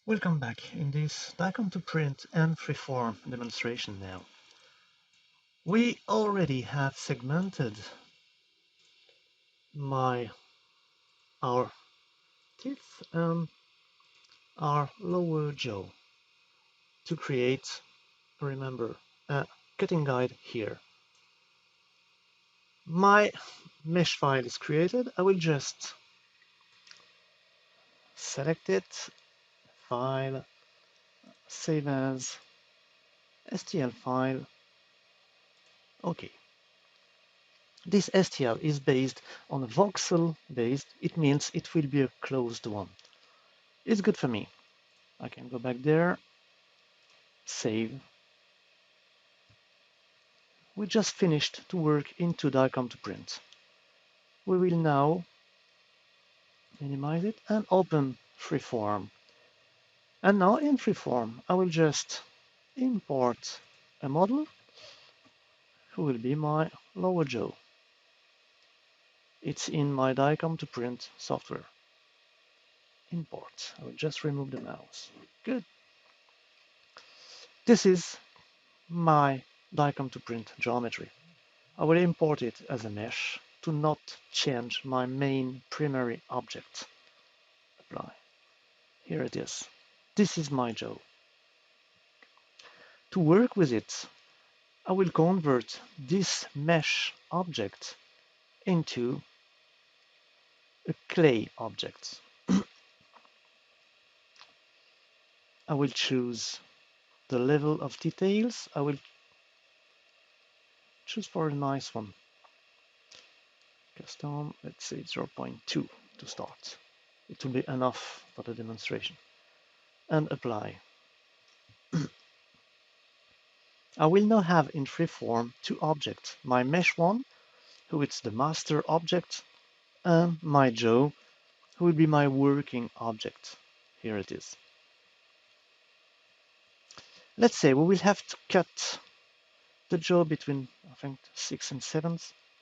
Welcome back in this Dicom to print and freeform demonstration now. We already have segmented our teeth and our lower jaw to create, remember, a cutting guide here. My mesh file is created. I will just select it, file, save as, STL file. Okay. This STL is based on a voxel based. It means it will be a closed one. It's good for me. I can go back there, save. We just finished to work into Dicom to print. We will now minimize it and open freeform. And now in freeform, I will just import a model who will be my lower jaw. It's in my Dicom to print software. Import. I will just remove the mouse. Good. This is my Dicom to print geometry. I will import it as a mesh to not change my main primary object. Apply. Here it is. This is my jaw. To work with it, I will convert this mesh object into a clay object. I will choose the level of details. I will choose for a nice one. Custom, let's say 0.2 to start. It will be enough for the demonstration. And apply. I will now have in freeform two objects, my mesh one, who is the master object, and my jaw, who will be my working object. Here it is. Let's say we will have to cut the jaw between, I think, 6 and 7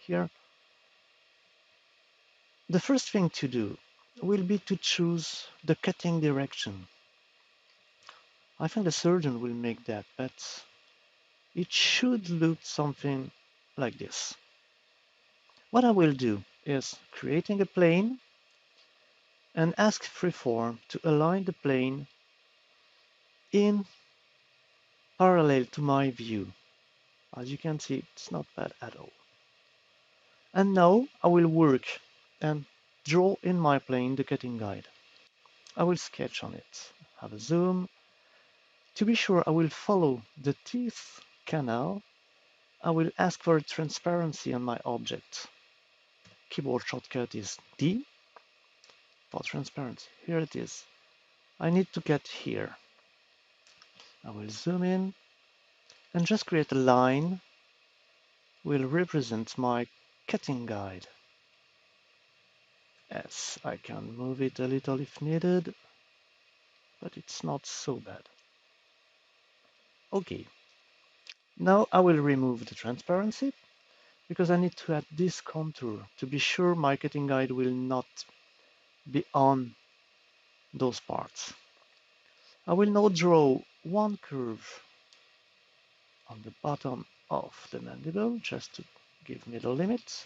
here. The first thing to do will be to choose the cutting direction. I think the surgeon will make that, but it should look something like this. What I will do is creating a plane and ask freeform to align the plane in parallel to my view. As you can see, it's not bad at all. And now I will work and draw in my plane the cutting guide. I will sketch on it, have a zoom. To be sure I will follow the teeth canal, I will ask for transparency on my object. Keyboard shortcut is D for transparency. Here it is. I need to get here. I will zoom in and just create a line will represent my cutting guide. Yes, I can move it a little if needed, but it's not so bad. Okay, now I will remove the transparency because I need to add this contour to be sure my cutting guide will not be on those parts. I will now draw one curve on the bottom of the mandible just to give me the limit.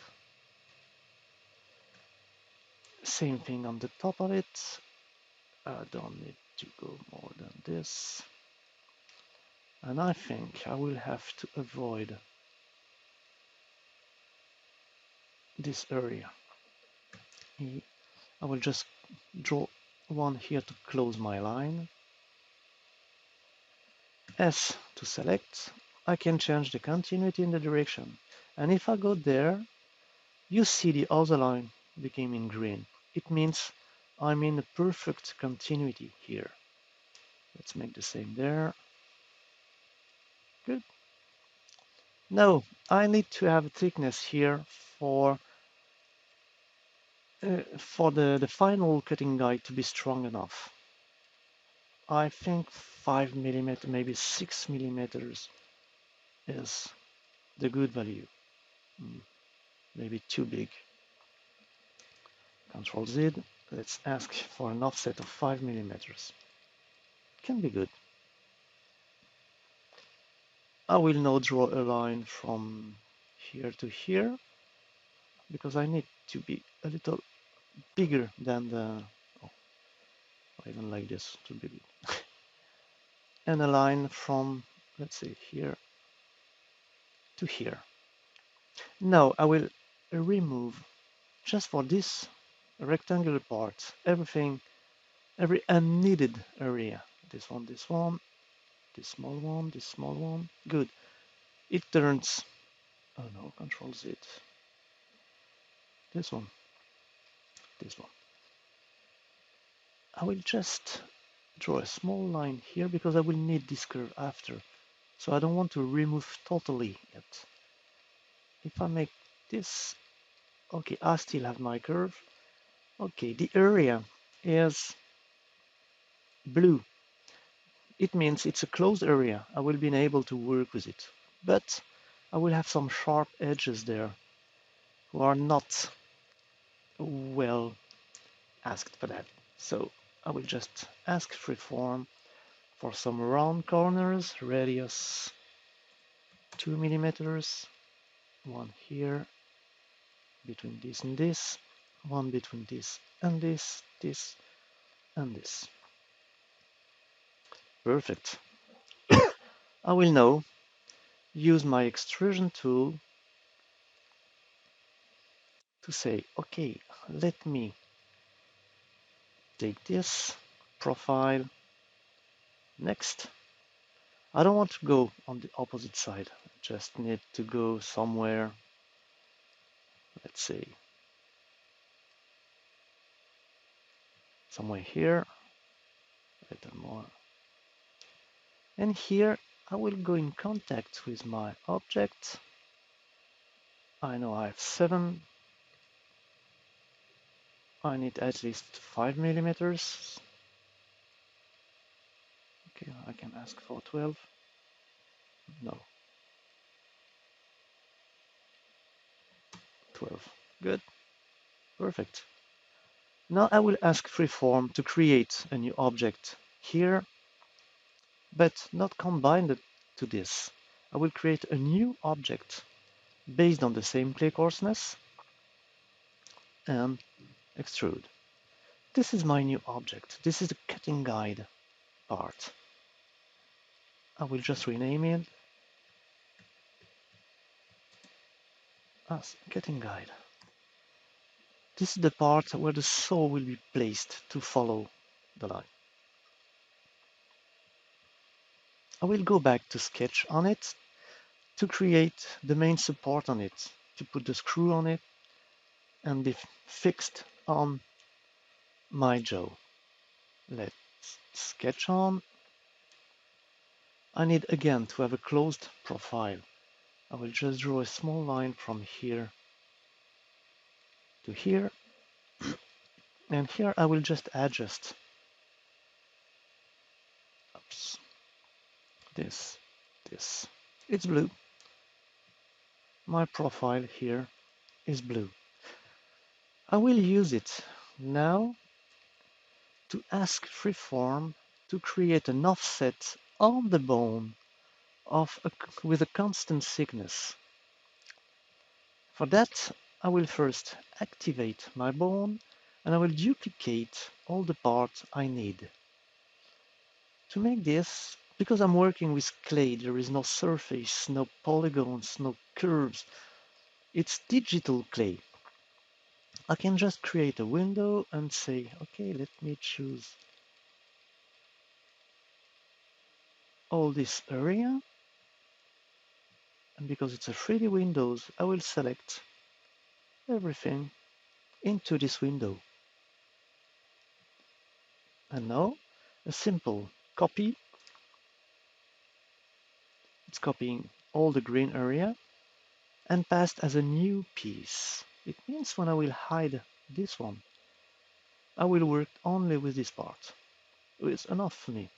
Same thing on the top of it. I don't need to go more than this. And I think I will have to avoid this area. I will just draw one here to close my line. S to select. I can change the continuity in the direction. And if I go there, you see the other line became in green. It means I'm in a perfect continuity here. Let's make the same there. Good. Now I need to have a thickness here for the final cutting guide to be strong enough. I think 5 millimeter, maybe 6 millimeters is the good value. Maybe too big. Control Z. Let's ask for an offset of 5 millimeters. can be good. I will now draw a line from here to here because I need to be a little bigger than the, oh, even like this to be good. And a line from, let's say, here to here. Now I will remove, just for this rectangular part, everything, every unneeded area. This one, this one, this small one, this small one. Good. It turns, oh no, Control Z. This one, this one. I will just draw a small line here because I will need this curve after. So I don't want to remove totally yet. If I make this, okay, I still have my curve. Okay, the area is blue. It means it's a closed area. I will be able to work with it. But I will have some sharp edges there who are not well asked for that. So I will just ask freeform for some round corners, radius 2 millimeters, one here between this and this, one between this and this, this and this. Perfect. I will now use my extrusion tool to say, okay, let me take this profile. Next. I don't want to go on the opposite side. I just need to go somewhere, let's say, somewhere here, a little more. And here I will go in contact with my object. I know I have 7. I need at least 5 millimeters. Okay, I can ask for 12. No, 12. Good, perfect. Now I will ask freeform to create a new object here, but not combined to this. I will create a new object based on the same clay coarseness and extrude. This is my new object. This is the cutting guide part. I will just rename it as cutting guide. This is the part where the saw will be placed to follow the line. I will go back to sketch on it to create the main support on it, to put the screw on it and be fixed on my jaw. Let's sketch on. I need again to have a closed profile. I will just draw a small line from here to here, and here I will just adjust oops, this. It's blue. My profile here is blue. I will use it now to ask freeform to create an offset on the bone with a constant thickness. For that, I will first activate my bone and I will duplicate all the parts I need. To make this, because I'm working with clay, there is no surface, no polygons, no curves. It's digital clay. I can just create a window and say, okay, let me choose all this area. And because it's a 3D Windows, I will select everything into this window. And now a simple copy. It's copying all the green area and passed as a new piece. It means when I will hide this one, I will work only with this part. It's enough for me.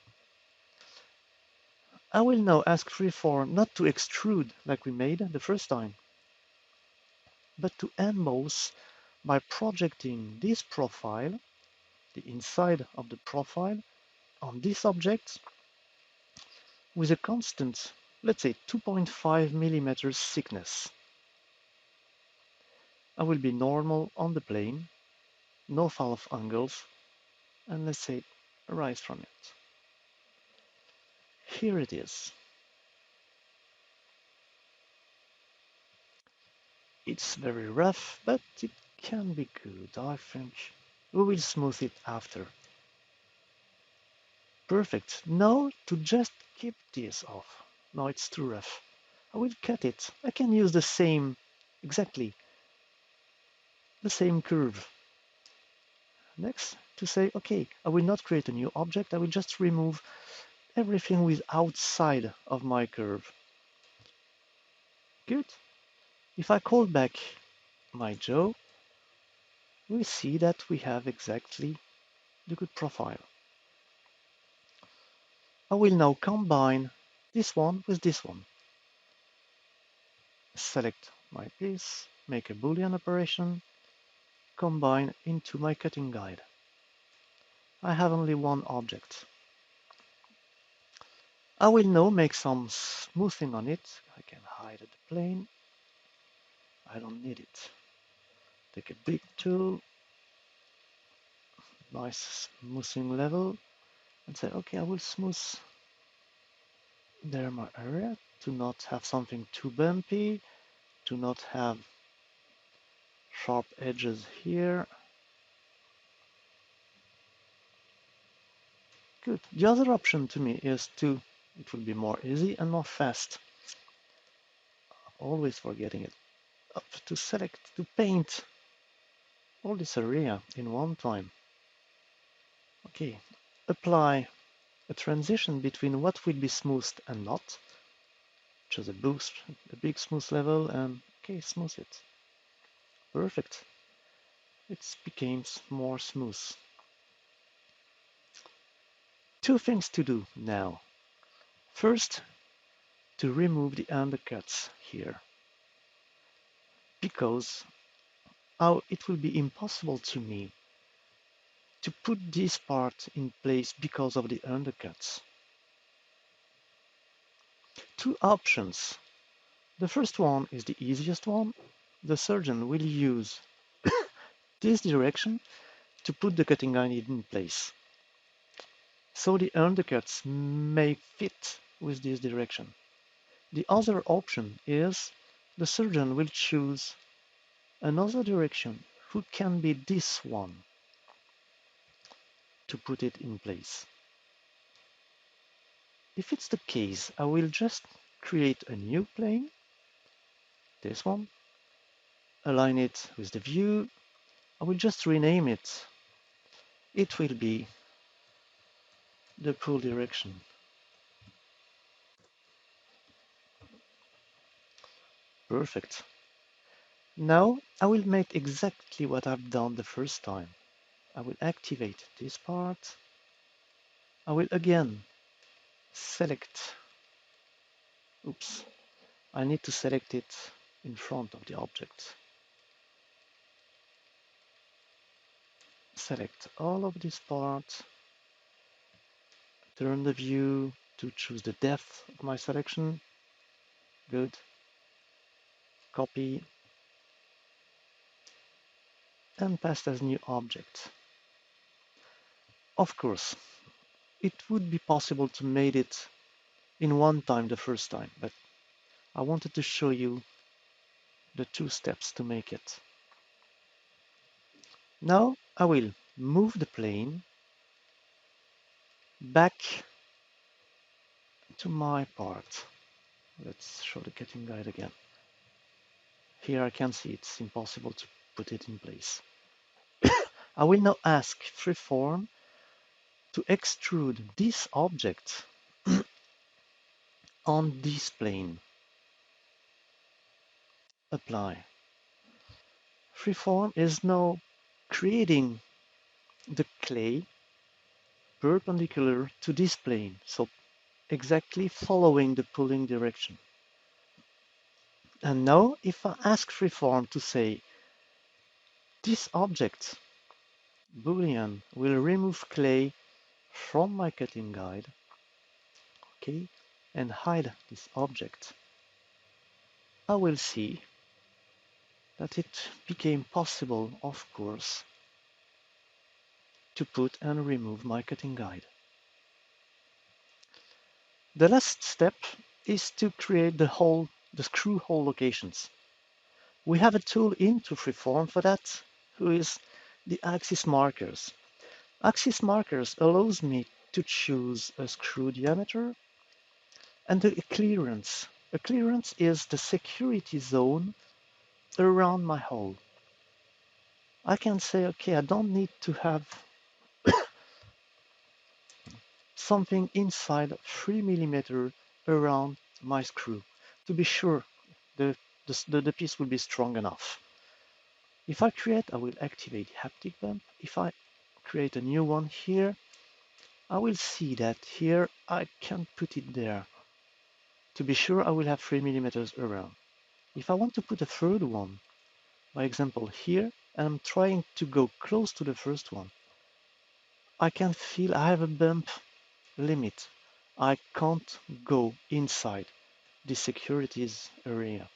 I will now ask freeform not to extrude like we made the first time, but to emboss by projecting this profile, the inside of the profile, on this object with a constant, let's say 2.5 millimeters thickness. I will be normal on the plane, no fall of angles, and let's say arise from it. Here it is. It's very rough, but it can be good, I think. We will smooth it after. Perfect. Now to just keep this off. No, it's too rough. I will cut it. I can use the same, exactly, the same curve. Next, to say, okay, I will not create a new object. I will just remove everything with outside of my curve. Good. If I call back my Joe, we see that we have exactly the good profile. I will now combine this one with this one. Select my piece, make a Boolean operation, combine into my cutting guide. I have only one object. I will now make some smoothing on it. I can hide the plane. I don't need it. Take a big tool, nice smoothing level, and say, okay, I will smooth there my area to not have something too bumpy, to not have sharp edges here. Good. The other option to me is it will be more easy and more fast. Always forgetting it. Up to select, to paint all this area in one time. Okay, apply a transition between what will be smoothed and not. Just a boost, a big smooth level, and okay, smooth it. Perfect. It became more smooth. Two things to do now. First, to remove the undercuts here, because it will be impossible to me to put this part in place because of the undercuts. Two options. The first one is the easiest one. The surgeon will use this direction to put the cutting guide in place. So the undercuts may fit with this direction. The other option is the surgeon will choose another direction, who can be this one, to put it in place. If it's the case, I will just create a new plane, this one, align it with the view. I will just rename it. It will be the pull direction. Perfect. Now I will make exactly what I've done the first time. I will activate this part. I will again select, oops, I need to select it in front of the object. Select all of this part, turn the view to choose the depth of my selection. Good. Copy and paste as new object. Of course, it would be possible to make it in one time the first time, but I wanted to show you the two steps to make it. Now I will move the plane back to my part. Let's show the cutting guide again. Here I can see it's impossible to put it in place. I will now ask freeform to extrude this object on this plane. Apply. Freeform is now creating the clay perpendicular to this plane, so exactly following the pulling direction. And now if I ask freeform to say this object, Boolean, will remove clay from my cutting guide, okay, and hide this object, I will see that it became possible, of course, to put and remove my cutting guide. The last step is to create the screw hole locations. We have a tool into Freeform for that, who is the axis markers. Axis markers allows me to choose a screw diameter and a clearance. A clearance is the security zone around my hole. I can say, okay, I don't need to have something inside 3 millimeter around my screw to be sure the piece will be strong enough. If I create, I will activate haptic bump. If I create a new one here, I will see that here I can put it there. To be sure, I will have 3 millimeters around. If I want to put a third one, by example here, and I'm trying to go close to the first one, I can feel I have a bump limit. I can't go inside the securities area.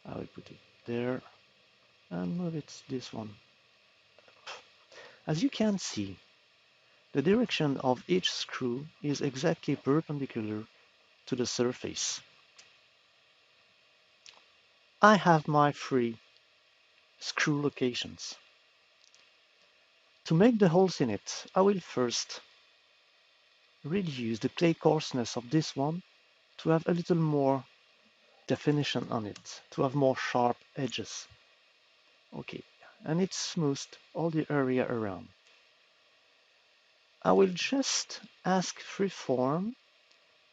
I will put it there and move it this one. As you can see, the direction of each screw is exactly perpendicular to the surface. I have my 3 screw locations. To make the holes in it, I will first reduce the clay coarseness of this one to have a little more definition on it, to have more sharp edges. Okay, and it smoothed all the area around. I will just ask Freeform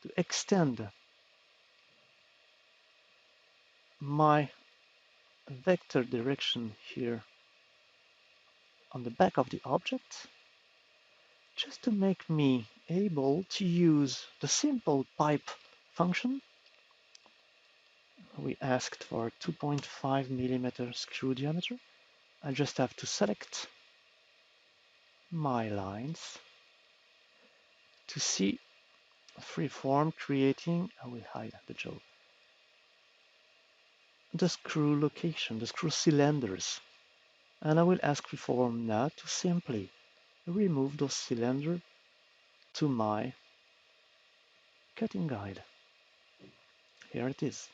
to extend my vector direction here on the back of the object, just to make me able to use the simple pipe function. We asked for 2.5 millimeter screw diameter. I just have to select my lines to see Freeform creating. I will hide the joke. The screw location, the screw cylinders. And I will ask Freeform now to simply remove those cylinders to my cutting guide. Here it is.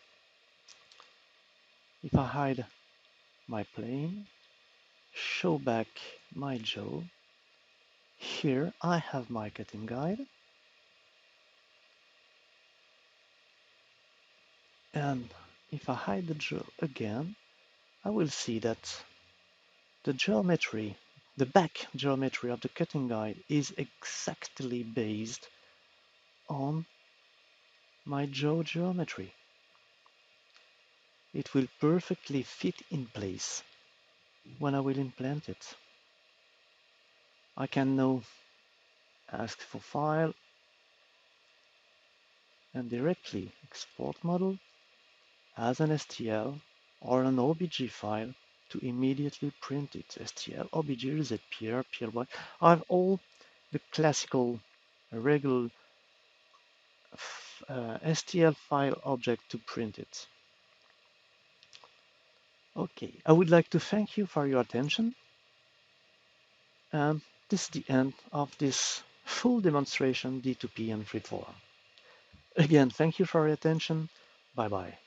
If I hide my plane, show back my jaw, here I have my cutting guide, and if I hide the jaw again, I will see that the geometry, the back geometry of the cutting guide is exactly based on my jaw geometry. It will perfectly fit in place when I will implant it. I can now ask for file and directly export model as an STL or an OBJ file to immediately print it. STL, OBJ, ZPR, PLY. I have all the classical regular STL file object to print it. Okay, I would like to thank you for your attention, and this is the end of this full demonstration D2P and Freeform. Again, thank you for your attention. Bye bye.